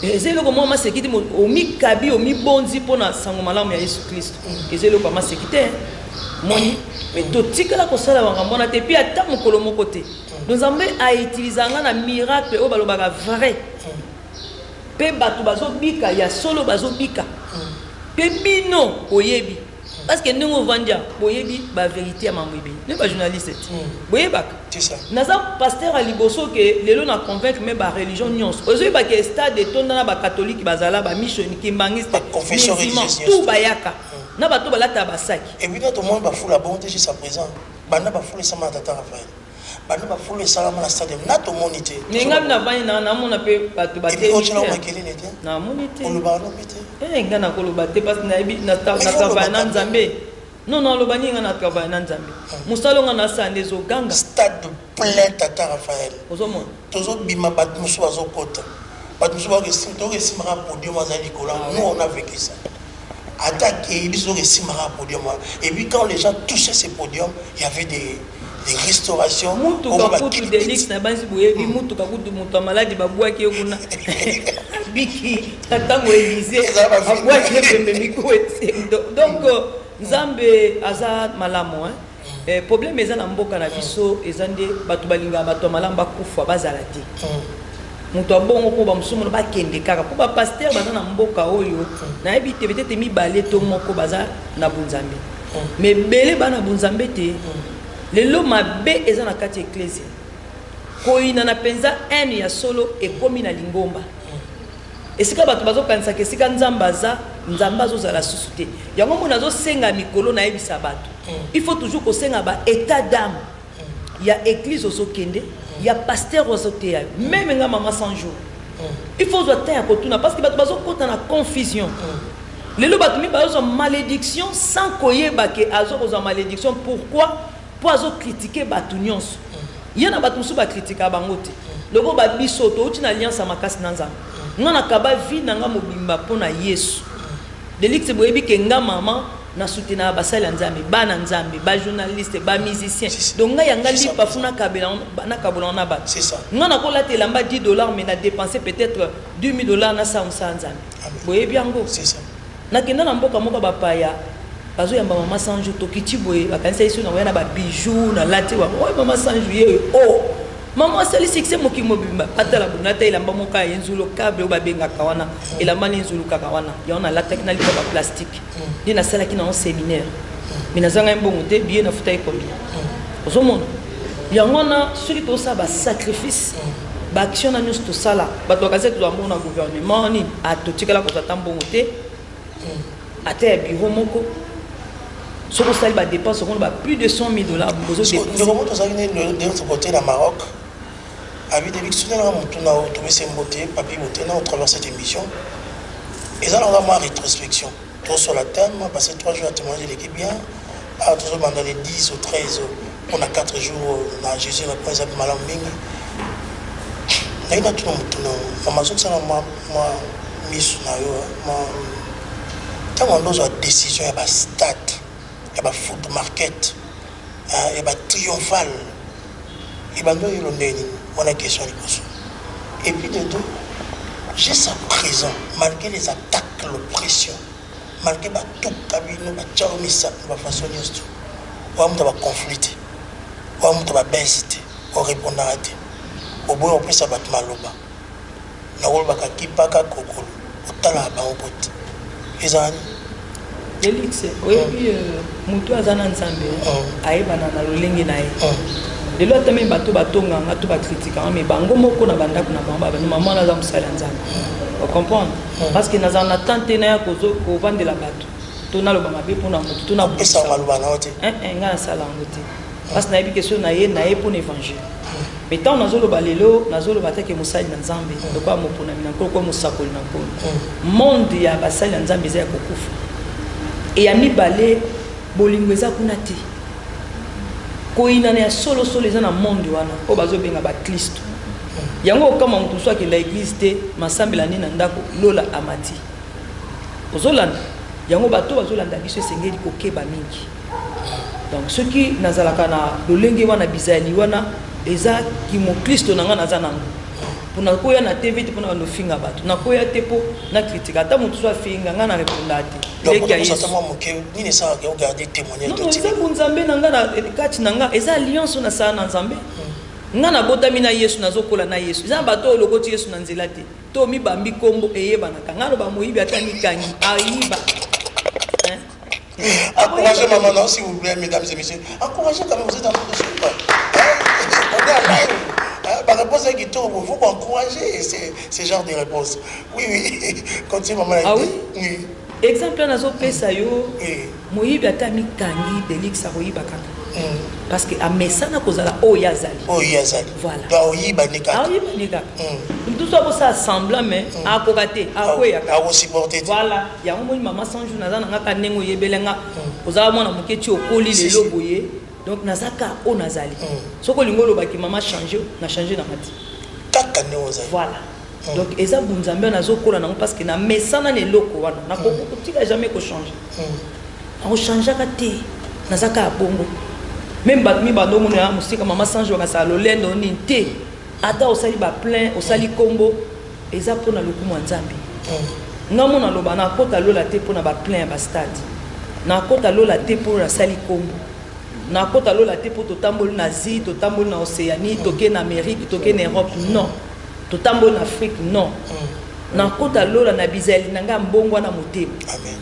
ezelo ko moi sekiti omi kabi omi bonzi pona sango malamu ya Yesu Kristo ezelo ko ma sekite moni mais to tikala ko sala wanga mona te pi ata mukolo moko te nzambe a utiliser nga na miracle o balobaka vrai pe bato bazo bika ya solo bazo bika pe bino oyebi parce que ndingo vandia boyebi ba vérité ya mamwebi ne ba journaliste boyebaka
c'est ça
naza pasteur a liboso ke lelo na convaincre me ba religion nyonso ozoyeba ke stade tonda na ba catholique bazala ba mission kimbangiste
confession religieuse
tout bayaka na bato balata basaki
et puis tout le monde ba fou la bonté jusqu'à présent banda ba fou les sama tata Raphaël banda ba fou les salama na stade na to monité
ninga na bani na mona pe bato baté na monité
on le ba no pété
nga na koloba te parce na ebi na travail na nzambe Non, non, le bani on a travaillé dans Zambie. Moussalo on a ça des oganga.
Stade plein Tata Raphaël.
Ozomon.
Toujours bima bat musu azokota. Bat musu ba que sim to que simra podium azali kola. Nous on a vécu ça. Attaque et ils ont simra podium. Et puis quand les gens touchaient ces podiums, il y avait des restaurations.
Mutu kakutu delix na banzi boyebi mutu kakutu mutu maladi babwaki okuna. Biki tatango Élysée. Babwaki pembe mikwete. Donc Nzambe aza malamu hein. Problème eza na mboka na biso ezande batu balinga batu malamba kufa bazala te. Mutu abongo ko ba musumu ba kende kaka ko ba pasteur baza na mboka oyo na yebi te peut-être mi balé to moko baza na bunzambe. Mais belé bana bunzambe te. Lelo mabe eza na kati ecclesia. Ko ina na penza en ya solo e komi na lingomba. Esika bato bazo kanisa ke sika nzambaza nzambazo za la société. Yango mona zo senga mikolo na yebisa bato. Il faut toujours ko senga ba état d'âme. Il y a église au Sokende, il y a pasteur au Sotéa, même nga maman 100 jours. Il faut zo ta kotuna parce que bato bazo kota na confusion. Lelo bato mi bazo malédiction sans koyeba ke azo ko malédiction pourquoi pour azo critiquer bato nyonso. Yana bato musu ba critiquer bango te. Loko ba biso to uti na alliance makasi na nzambe. Ngana kaba vi nanga mobimba pona Yesu. Delix boyebi ke nga mama na soutenir basali nzambe, bana nzambe, ba journaliste, ba musicien. Donc nga yanga li pafuna kabela na kabola na ba. C'est ça. Ngana ko la telamba $10 mais na dépenser peut-être $2000 na sa nzambe. Boyebi yango. C'est ça. Na kenda na mboka moko ba paya. Bazo yamba mama sanjo to kiti boye bakanisa iso na wana ba bijoux na lati wa. Oh mama sanjo ye. Oh maman sali succès moki mobimba atala bunata ilamba moka yenzulo câble ba benga kawana ilamba nzulu kakawana yona la technologie ba plastique dina sala kina en séminaire mina zanga mbongo te bien na futa ikomi ozomona yangona suri to sa ba sacrifice ba action na nyos to sala ba to kaze to amona gouvernement ni atotikala ko tambongo te ate bureau moko soko sali ba dépense on ba plus de $100,000 bozo dépense
de comment ça vient de notre côté au Maroc. Avec des victimes, on a trouvé ces beautés, papier beauté, on traverse cette émission. Et ça, on a vraiment rétrospection. Tout sur la thème, on a passé 3 jours à témoigner l'équipe bien. Alors, toujours dans les 10 ou 13, on a 4 jours, on a Jésus, la prince de Malambing. On a tout le monde. On a dit que moi, mis quand on a une décision, il y a un stade, il y a un foot market, il y a un triomphal. Il y a on a question de ça. Et puis de deux, j'ai ça présent, malgré les attaques, l'oppression, malgré tout cabine, la façon de se on va confliter, on va baisser, on répond à rater. Au bout, on peut s'abattre maloba. On va kipa kakoko, on t'a la baobote. Les amis.
Delix, oui, mutu azana nzambe, aïbana na lolengi nae. De l'autre même bateau nganga tout ba critiquer mais bango moko na banda kuna bamba ba maman na za musala nzambe. Vous comprenez? Parce que nous avons tenté na ko vendre la bateau. To na lo ba mabe pona mutu to na
pesa maluba na ote.
Nga sala ngote. Parce que na yebi question na ye pour l'évangile. Mais tant nazolo balelo nazolo batake musali na nzambe donc kwa mopona mina ko musakoli na ko. Monde ya basali nzambe za kokufa. Et ya mibale bolingo eza kuna te. Ko inane ya solo eza na monde wana ko bazo benga ba Kristo. Yango kama mtu swa ke la église te masambela ni na ndako lola amati. Ozolanda yango bato bazolanda biso esengeli ko keba mingi. Donc ceux qui nazalaka na lolenge wana bizali wana eza ki mo Kristo nanga nazana. Pona ko ya na TV te pona no finga bato. Na ko ya te po na critique ata mtu swa finga ngana répondre te.
Donc certainement moké ni ne ça regarder témoignage de
Dieu. Non, nzambe nanga na kati nanga eza alliance na sa na nzambe. Ngana botami na Yesu nazokola na Yesu. Eza bato lokoti Yesu na nzela te. To mi bambi kombo eyeba na kangalo ba moyibi atani kangi ayiba.
Encouragez maman non s'il vous plaît mesdames et messieurs. Encouragez quand même vous êtes en train de suivre. On est en live. Par réponse à Guito, il faut encourager ces genres de réponses. Oui. Continue maman.
Ah oui. Exemple nazo pesa yo moyibi atami kangi Delix akoyiba kaka. Parce que amesana kozala oyazali. Voilà.
Doit oyiba nika.
Oyiba nika. Tout ça pour ça semblant mais akokate akoyaka.
A supporter.
Voilà, ya moni maman sanjo nazana ngaka nengo yebelenga ozala mwana moke ti okoli lelo boye donc nazaka o nazali soko lingolo baki mama changer na changer na mati
kaka ne ozali
voilà donc eza bunzambe nazokola nango parce que na mesana ne loko wana na kotika jamais ko changer on changer ka te nazaka bongo même bat mi bando mona ya musika mama sanjo ka sa lolendo ni te ata osali ba plein osali kombo eza pona lokumu nzambe ngamo na loba na kota lola te pona ba plein ba stade na kota lola te pona sali kombo na kota lola te po to tamboli na Asie to tamboli na Océanie to ke na Amérique to ke na Europe non to tamboli na Afrique non na kota lola na bizali nanga mbongo na motema
amen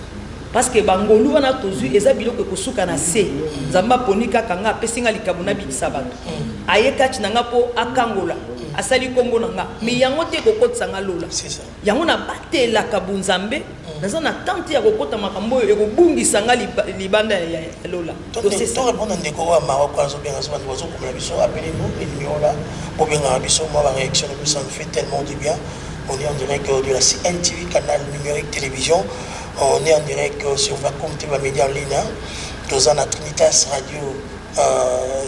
parce que bangolu wana tozu eza biloko kosuka na se nzamba ponika kanga pesinga likabu na bikisa bato ayeka tinanga po akangola asali kombo nanga mi yango te kokotisa nga lola
c'est ça
yango na batela kabunzambe naza na tante ya kokota makambo ekobungisa nga libanda ya lola
donc c'est ça répondre ndeko wa Maroc kwa zobenga so bantu bazokomela biso appelez nous et numéro là pour benga biso moi la réaction de ça me fait tellement du bien on est en direct de la CNTV canal numérique télévision. On est en direct sur Vacom TV Média en ligne. Nous avons la Trinitas Radio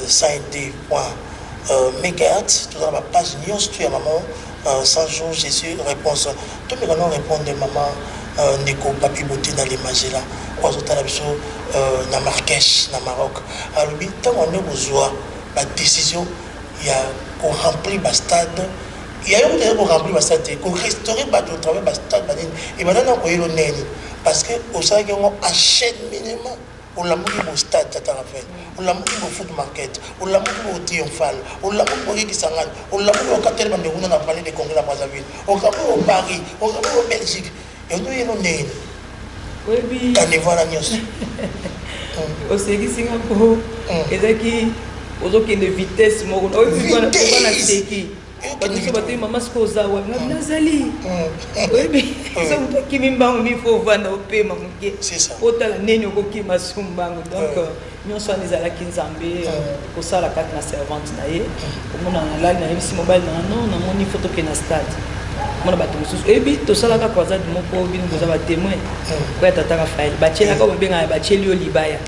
5D.MHz. Nous avons la page News. Tu es maman. 100 jours, Jésus, réponse. Tout le monde répond de maman Neko Papi Beauté dans les Magela. Nous avons la Marrakech, dans Maroc. Alors, tant on est besoin la décision, il y a qu'on remplit le stade. Il y a eu des gens qui ont rempli le stade, qui ont restauré le travail du stade. Et maintenant, on a eu le nez. Parce que au sein de achète minimum, on l'a mis au stade on l'a mis au foot market, on l'a mis au triomphal, on l'a mis au Rikisangan, on l'a mis au Catel Bandé, on a parlé des congrès à Brazzaville, on l'a mis au Paris, on l'a mis au Belgique. Et on a eu le nez.
Oui,
quand on voit la news.
Au Singapour, et là qui, aux autres de vitesse, on a vu maman skoza wa nazali oui ça vous qui m'imbango mi faut vendre au paiement
c'est ça
otala neni okoki masumbango donc nyonso anezala kinzambe ko sala kati na servante na ye komona na live na yebisi mobile na non na moni photo ke na stade mona bato mosusu ebi tosalaka croisade moko bino boza ba témoin ko ya tata Raphaël batielaka babenga batieli yo libaya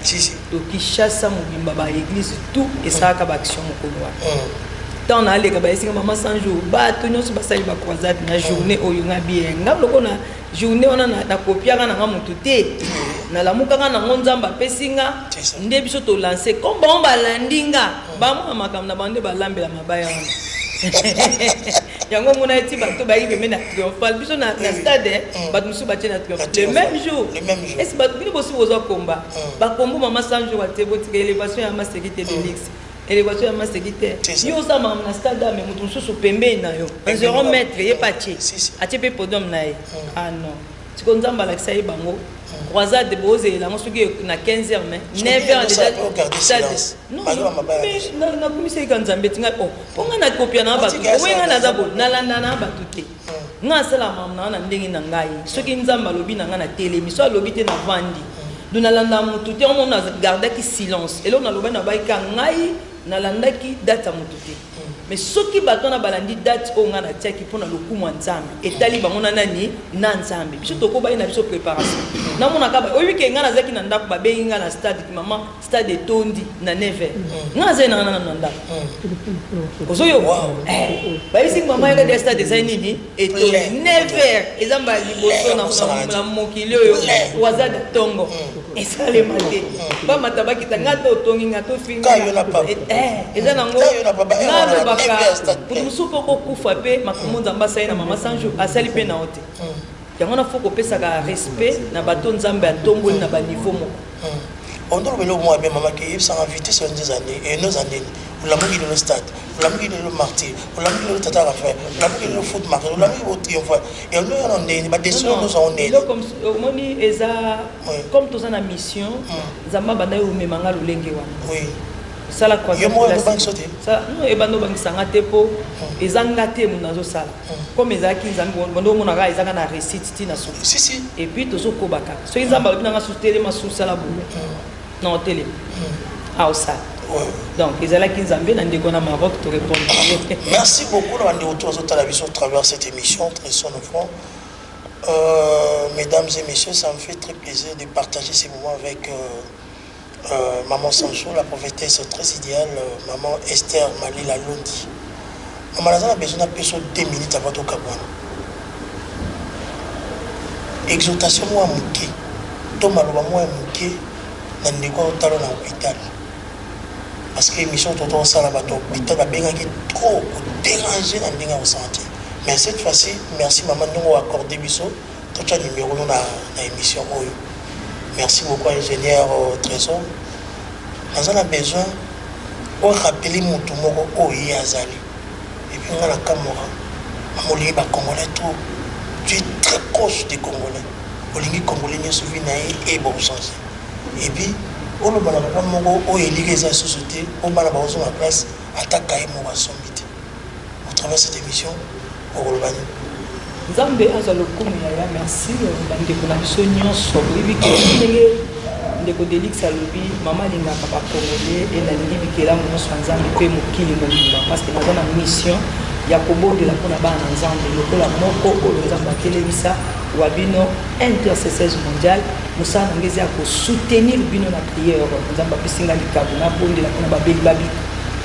tokishasa mobimba ba église tout esalaka ba action mokolo wana tant on a les gars maman 100 jours bato nyonso basali ba croisade na journée oyo nga bien ngam loko na journée on na kopiaka na mutu te na lamuka na ngonzamba pesinga nde biso to lancer comme bon balandinga ba mo makam na bande balambela mabaya yango mona eti bato ba yibe na triomphal biso na stade bato musu batie na triomphal le même jour est-ce bato bino bosi bozo komba ba kombo maman 100 jours batebo tika élévation ya ma sécurité de luxe élévation ya ma sécurité yo za mam na stade mais mutu musu pembe na yo 0 mètre ye patie atie pe podium na ye ah non tiko nzamba la kisa bango croisade boze la mosuki na 15h mais 9h déjà non mais na commissaire kanzambe tinga oh ponga na kopia na batu wenga na zabo na landa na batu te nga sala mam na ndenge na ngai soki nzamba lobi na nga na télé miso lobi te na vandi dona landa mutu te on a gardé qui silence et là on a lobi na baika ngai na landaki date mutu te mais soki bato na balandi date o nga na tiaki pona lokumu nzambe etali bango na nani na nzambe biso toko ba ina biso préparation na mona ka ba oyi ke nga na zaki na ndako ba bengi nga na stade ki maman stade tondi na 9h nga zai na ndako ozoyo ba isi maman ya de stade zai nini eto 9h ezamba liboso na mokili oyo waza de tongo esale mate ba matabaki tanga to tongi nga to finga eza nango na pour musu poko kufa pe makomo nzamba sai na mama sanjo asali pe na ote yango na foko pesa ka respect na bato nzambe atomboli na ba niveau moko
on doit le moi bien maman qui s'est invité sur des années et nos années on l'a mis dans le stade on l'a mis dans le martyr on l'a mis dans le tata Raphaël on l'a mis dans le foot marqué on l'a mis au triomphal et on a des ba décision nous on est
comme moni eza comme tous en mission nzamba banda yo memanga lolenge wana
oui
ça la croisade
ça
non et bando bangi sanga te po ezanga te munazo sala comme ezaki nzambi bando mona ga ezanga na récite ti na so
si
et puis tozo kobaka so nzamba lobi na sutele masu sala bo non télé ah ça donc ezalaki nzambe na ndeko na Maroc to répondre
merci beaucoup na bande autour de la vision à travers cette émission très sonofront mesdames et messieurs ça me fait très plaisir de partager ces moments avec maman Sancho, la prophétesse très idéale, maman Esther Malila Londi. Maman Lazare a besoin d'un peu 2 minutes avant au Gabon. Exhortation moi mouké, Thomas Loba moi mouké, dans le quoi au talon à l'hôpital. Parce que l'émission tout le ça là-bas à l'hôpital a bien trop dérangé dans le au santé. Mais cette fois-ci, merci maman nous accordé biso, tout un numéro dans l'émission. Merci beaucoup ingénieur Trésor. Nous avons besoin de rappeler mon tout moko oyi azali. Et puis on a la caméra, on a les Congolais tout. Tu es très proche des Congolais. Les Congolais ne se souviennent et bon sens. Et puis on a la moko oyi les sociétés, on a la base en place attaque à mon sommité. Au travers de cette émission, au Golbani.
Nzambe azalo kumuyaya merci bandeko na biso nyonso oyebi ke ndenge ndeko Delix alobi mama alingaka bakongole e nalingi bikelamu nyonso ya nzambe mpe mokili mobimba parce que naza na mission ya kobondela mpona bana na nzambe lokola moko oyo nzambe atelemisa wa bino intercesseurs mondial mosala nange eza ya kosoutenir bino na priere nzambe apesinga likabo nabondela mpona babeli babika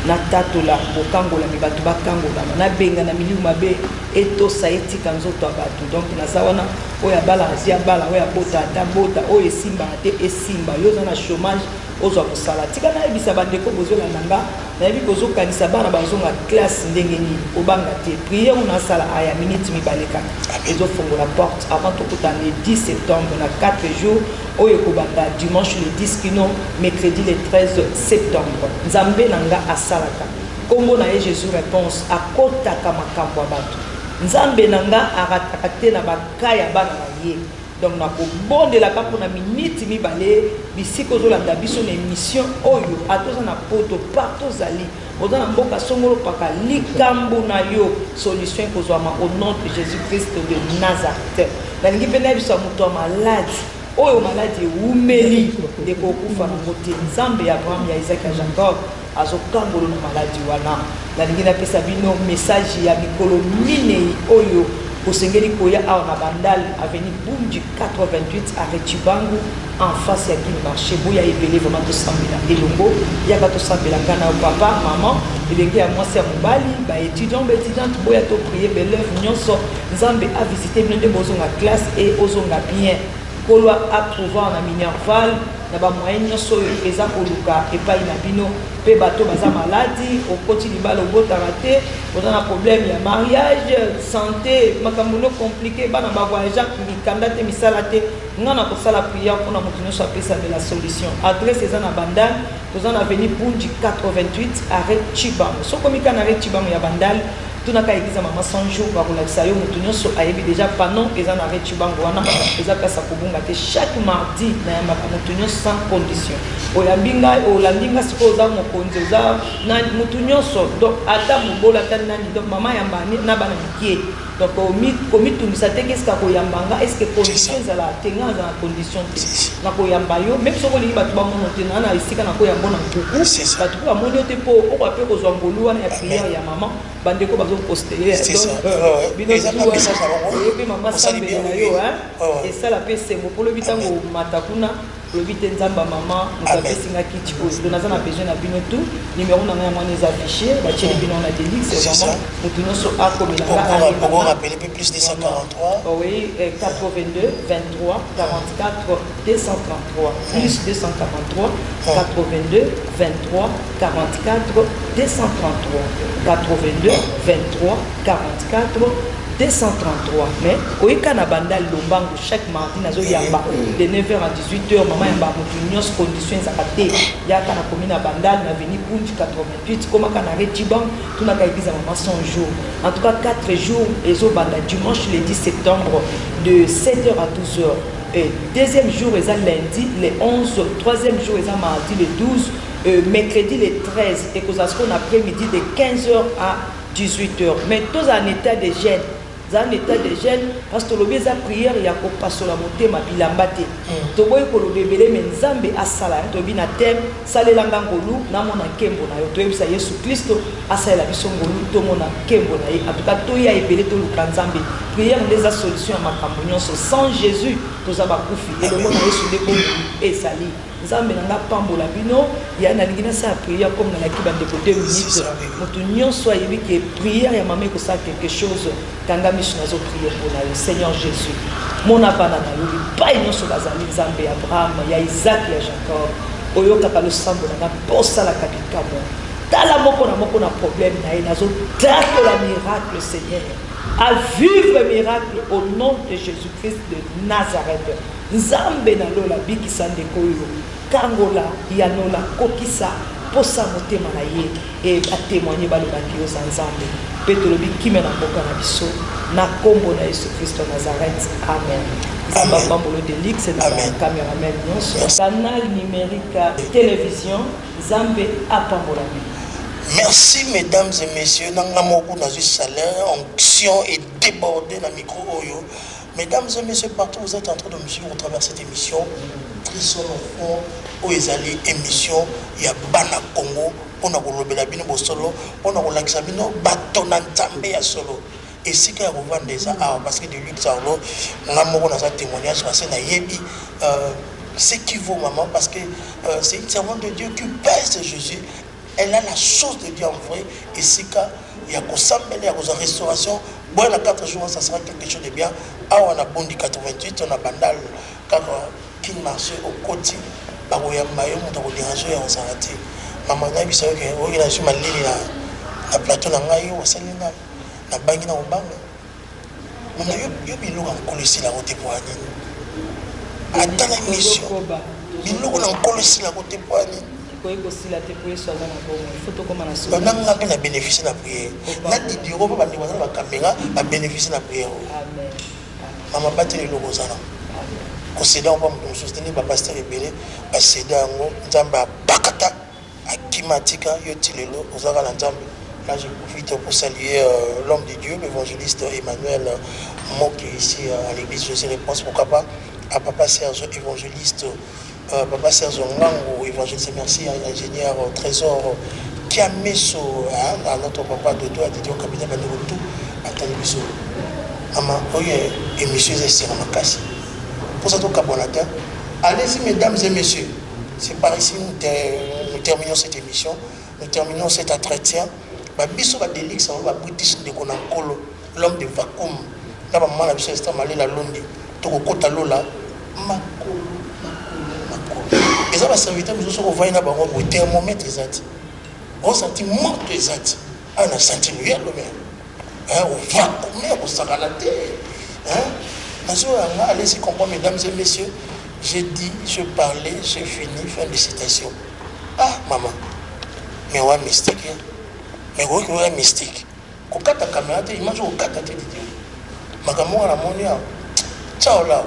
natatola bokangola bato bakangolama nabenga na milieu mabe etosa etika nzoto ya bato donc naza wana oyo abala azi abala oyo abota ata bota oyo esimba te esimba yo oza na chômage ozwa kosala tika nayebisa bandeko bozolanda nga nayebi kozokanisa bana bazonga classe ndenge nini obanga te priere onasala aya minute mibale kaka ezofongola porte avant tokota le 10 septembre na 4 jours oyo ekobanda dimanche le 10 kino mercredi le 13 septembre nzambe na nga asalaka kombo na ye jésus réponse akotaka makambo ya bato nzambe na nga arataka te na bakaya ya bana na ye donc nakobondelaka mpona miniti mibale bisika ozolanda biso na émission oyo atoza na poto partout ozali oza na mboka songolo paka likambo na yo solution ekozwama au nom de jésus christ de nazareth nalingi mpe na biso ya moto ya maladi oyo maladi ewumeli ekokufa nango te nzambe ya abraham ya isaac ya jacob azokangolo na maladi wana nalingi napesa bino message ya mikolo minei oyo kosengeli koya awa na bandal avenue Bunji 88 arrêt Chibangu en face ya Guinée marché boya ebele vraiment tosambela elongo yaka tosambela ngana papa maman elenge ya mwasi ya mobali ba étudiant ba étudiante boya to prier belève nyonso nzambe a visiter bino nde bozonga classe et ozonga bien kolwa approuvant na minerval na ba moyen nyonso eza koluka epai na bino pe bato baza maladi okoti libala obotaka te oza na problème ya mariage santé makambo no compliqué bana bavoyage mikanda te misala te nga na kosala prière mpona moto nyonso apesa de la solution adresse eza na bandal toza na avenue Bunji 88 arrêt Chibango sokomika na arrêt Chibango ya bandal tunaka eglize mama sanjo bakolakisa yo moto nyonso ayebi déjà panon eza na arrêt Chibango wana eza place ya kobunga te chaque mardi nayambaka moto nyonso sans condition oyambi ngai olandi nga sikoyo oza mokonzi oza moto nyonso donc ata mobola ata nani donc mama yambani na bana mikie donc komitungisa te kesika koyamba nga est ce que condition ezala te nga aza na condition te na koyamba yo même soko olingi bato bamono te naa na esika na koyamba na nkuku bato mpe bamoni yo te mpo okoya mpe kozwa ngolu wana ya priere ya mama bandeko bazopostele bino oyebi mama sambele na yo esala mpe sembo mpo lobi ntango mata kuna lobi te nzamba mama mokapesinga kiti oyo do naza na besoin na bino tout numéro na ngai ya mwana eza affiché batieli bino na Delix vraiment moto nyonso akomelanga
rappeler plus 243
oui 82 23 44 233 plus 243 82 23 44 233 82 23 44 233 mais oyeka na bandal lombango chaque mardi nazo yamba de 9h à 18h maman yamba moto nyonso condition ezaka te yaka na commune ya bandal na avenue Bunji 88 komaka na arrêt Chibango tunaka église maman 100 jours en tout cas 4 jours ezobanda dimanche le 10 septembre de 7h à 12h et deuxième jour eza lundi le 11 troisième jour eza mardi le 12 mercredi le 13 et kozasiko na après-midi de 15h à 18h mais tous en état de gêne dans l'état de gêne parce que le eza prière ya kopasola motema bilamba te toboyi kolobebele me nzambe asala tobi na thème salelanga ngolu namona nkembo na yo toyebisa yesu kristo asalela biso ngolu tomona nkembo na ye en tout cas toya ebele toluka nzambe prière nde eza solution ya makambo nyonso sans jésus toza bakufi elongo na yesu nde bomoi esali nzambe na nga pambola bino ya nalingi nasala prière comme nalaki bandeko 2 minutes moto nyonso ayebi ke prière ya mama ekosala quelque chose kanga miso nazoprier mpona yo Seigneur Jésus mona bana na yo bipai nyonso bazali nzambe ya Abraham ya Isaac ya Jacob oyokaka losambo na nga posalaka bikamwa tala moko na problème na ye nazotatola miracle Seigneur à vivre miracle au nom de Jésus-Christ de Nazareth nzambe na lola bikisa ndeko yo kangola yanola kokisa posa motema na ye et atémoigner balobaki yo za nzambe pe tolobi kime na mboka na biso na kombo na Yesu Christ Nazareth amen. Zamba Pambolo Delix c'est dans la caméraman nyonso canal numérique télévision Zambé à Pambola.
Merci mesdames et messieurs, Nangamoko Nazi salaire, onction et débordé dans le micro Oyo. Mesdames et messieurs, partout vous êtes en train de me suivre au travers de cette émission. Trisson au fond, où ils allaient émission, il y a Bana Congo, on a Golobela Bino Solo, on a Relaxabino, Batonan També à Solo. Et si quand on vend des arts, parce que de luxe à l'eau, Nangamoko Nazi témoignage, parce que Nayebi, c'est qui vaut maman, parce que c'est une servante de Dieu qui pèse de Jésus. Elle a la chose de Dieu en vrai. Et si il y a il y a une restauration, bon, la 4 jours, ça sera quelque chose de bien. Ah, on a Bondi 88, on a Bandal, car qui marchait au côté, bah, on a maillot, on a dérangé, on s'est arrêté. Maman, on a vu ça, on a su ma ligne, la plateau, on a eu, on a bangi na obanga. On a eu bilou en colossé la route pour Anine. Attends la mission. Bilou en colossé la route pour Anine.
Il faut
que bénéficier de la prière. Il faut que la bénéficier de la prière. Maman, pas de l'ogozana. Concédant, on va soutenir le pasteur Rebélé, céder à Nzamba Bakata, à Kimatika, Yotilelo, aux Aralanzambe. Là, je profite pour saluer l'homme de Dieu, l'évangéliste Emmanuel Moki, ici à l'église José Réponse. Pourquoi pas à Papa Serge, évangéliste. Papa Serge Ngango, évangéliste, merci à l'ingénieur Trésor qui a mis à notre papa de toi, à Didier au cabinet de tout, à Tanibiso. Maman, et monsieur Zestir Makassi. Pour ça, tout cabonatin. Allez-y, mesdames et messieurs. C'est par ici que nous terminons cette émission. Nous terminons cet entretien. Biso va délix, on va british de Konankolo, l'homme de vacuum. Là, maman, la biso est allée la Londi. Toko Kota Lola, Makolo. Et ça va servir à nous on va y avoir un thermomètre exact. On sentit mort exact. On a senti le même. On va combien on s'en a la terre. Allez-y comprendre, mesdames et messieurs. J'ai dit, je parlais, j'ai fini, fin de citation. Ah, maman. Mais on a mystique. Mais on a mystique. Quand on a caméra, imagine on a caméra. Maman, on a mon ciao là.